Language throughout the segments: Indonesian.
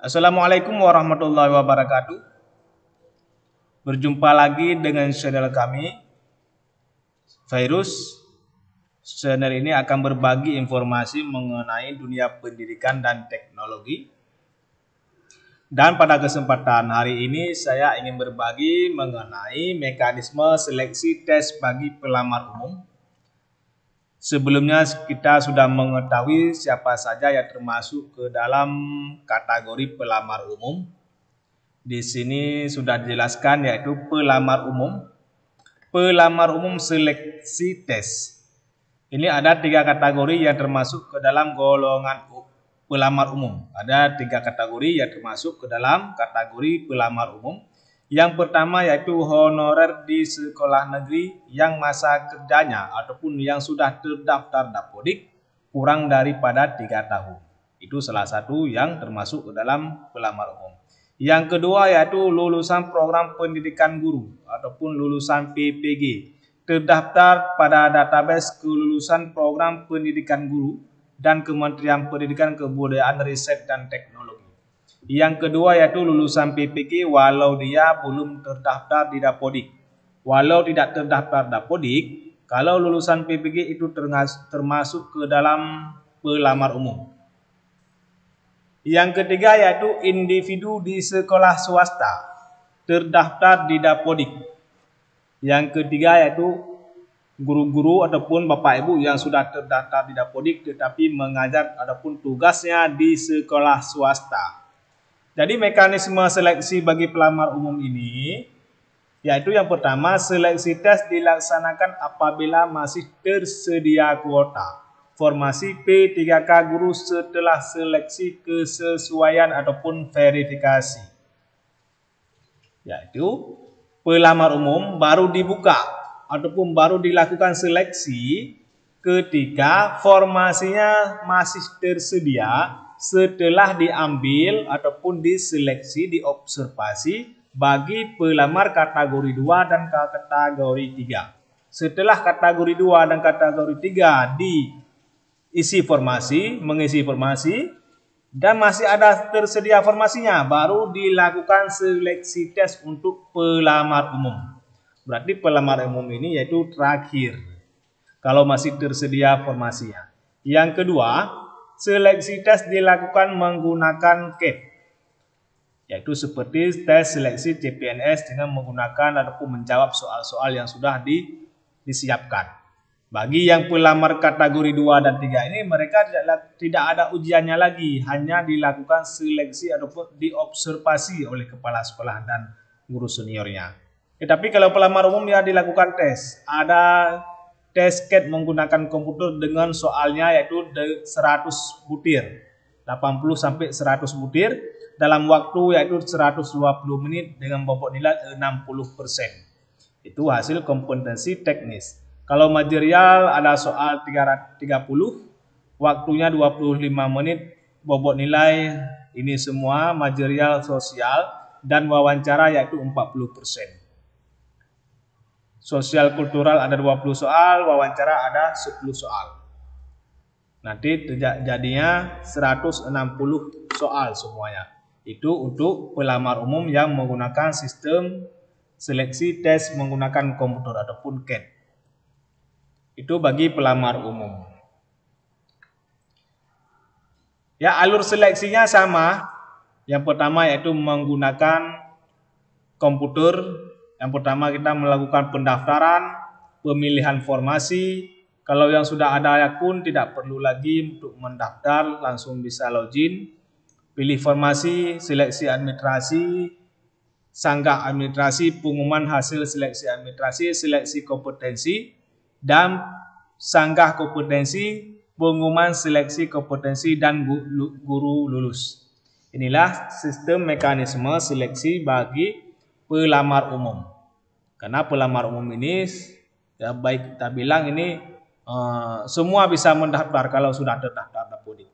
Assalamualaikum warahmatullahi wabarakatuh. Berjumpa lagi dengan channel kami, Virus. Channel ini akan berbagi informasi mengenai dunia pendidikan dan teknologi. Dan pada kesempatan hari ini saya ingin berbagi mengenai mekanisme seleksi tes bagi pelamar umum. Sebelumnya kita sudah mengetahui siapa saja yang termasuk ke dalam kategori pelamar umum. Di sini sudah dijelaskan yaitu pelamar umum seleksi tes. Ini ada 3 kategori yang termasuk ke dalam golongan pelamar umum. Ada 3 kategori yang termasuk ke dalam kategori pelamar umum. Yang pertama yaitu honorer di sekolah negeri yang masa kerjanya ataupun yang sudah terdaftar Dapodik kurang daripada 3 tahun. Itu salah satu yang termasuk ke dalam pelamar umum. Yang kedua yaitu lulusan program pendidikan guru ataupun lulusan PPG terdaftar pada database kelulusan program pendidikan guru dan Kementerian Pendidikan, Kebudayaan, Riset dan Teknologi. Yang kedua yaitu lulusan PPG walau dia belum terdaftar di Dapodik. Walau tidak terdaftar Dapodik, kalau lulusan PPG itu termasuk ke dalam pelamar umum. Yang ketiga yaitu individu di sekolah swasta terdaftar di Dapodik. Yang ketiga yaitu guru-guru ataupun bapak ibu yang sudah terdaftar di Dapodik tetapi mengajar ataupun tugasnya di sekolah swasta. Jadi mekanisme seleksi bagi pelamar umum ini yaitu yang pertama, seleksi tes dilaksanakan apabila masih tersedia kuota formasi P3K guru setelah seleksi kesesuaian ataupun verifikasi. Yaitu pelamar umum baru dibuka ataupun baru dilakukan seleksi ketika formasinya masih tersedia setelah diambil ataupun diseleksi, diobservasi bagi pelamar kategori 2 dan kategori 3. Setelah kategori 2 dan kategori 3 diisi formasi, mengisi formasi dan masih ada tersedia formasinya, baru dilakukan seleksi tes untuk pelamar umum. Berarti pelamar umum ini yaitu terakhir kalau masih tersedia formasinya. Yang kedua, seleksi tes dilakukan menggunakan CAT, yaitu seperti tes seleksi CPNS dengan menggunakan ataupun menjawab soal-soal yang sudah disiapkan. Bagi yang pelamar kategori 2 dan 3 ini mereka tidak ada ujiannya lagi, hanya dilakukan seleksi ataupun diobservasi oleh kepala sekolah dan guru seniornya. Tetapi kalau pelamar umum ya dilakukan tes, ada tes CAT menggunakan komputer dengan soalnya yaitu 100 butir, 80 sampai 100 butir dalam waktu yaitu 120 menit dengan bobot nilai 60%. Itu hasil kompetensi teknis. Kalau material ada soal 330, waktunya 25 menit, bobot nilai ini semua material sosial dan wawancara yaitu 40%. Sosial kultural ada 20 soal, wawancara ada 10 soal. Nanti jadinya 160 soal semuanya. Itu untuk pelamar umum yang menggunakan sistem seleksi tes menggunakan komputer ataupun CAT. Itu bagi pelamar umum. Ya, alur seleksinya sama. Yang pertama yaitu menggunakan komputer. Yang pertama kita melakukan pendaftaran, pemilihan formasi. Kalau yang sudah ada akun tidak perlu lagi untuk mendaftar, langsung bisa login. Pilih formasi, seleksi administrasi, sanggah administrasi, pengumuman hasil seleksi administrasi, seleksi kompetensi, dan sanggah kompetensi, pengumuman seleksi kompetensi dan guru lulus. Inilah sistem mekanisme seleksi bagi pelamar umum. Karena pelamar umum ini ya baik kita bilang ini semua bisa mendaftar kalau sudah terdaftar Dapodik.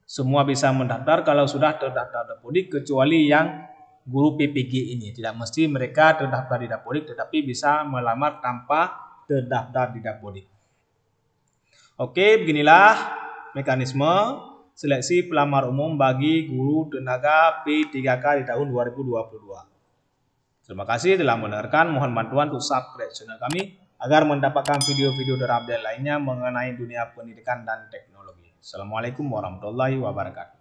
Semua bisa mendaftar kalau sudah terdaftar Dapodik kecuali yang guru PPG ini. Tidak mesti mereka terdaftar di Dapodik tetapi bisa melamar tanpa terdaftar di Dapodik. Oke, beginilah mekanisme seleksi pelamar umum bagi guru tenaga P3K di tahun 2022. Terima kasih telah mendengarkan. Mohon bantuan untuk subscribe channel kami agar mendapatkan video-video terupdate lainnya mengenai dunia pendidikan dan teknologi. Assalamualaikum warahmatullahi wabarakatuh.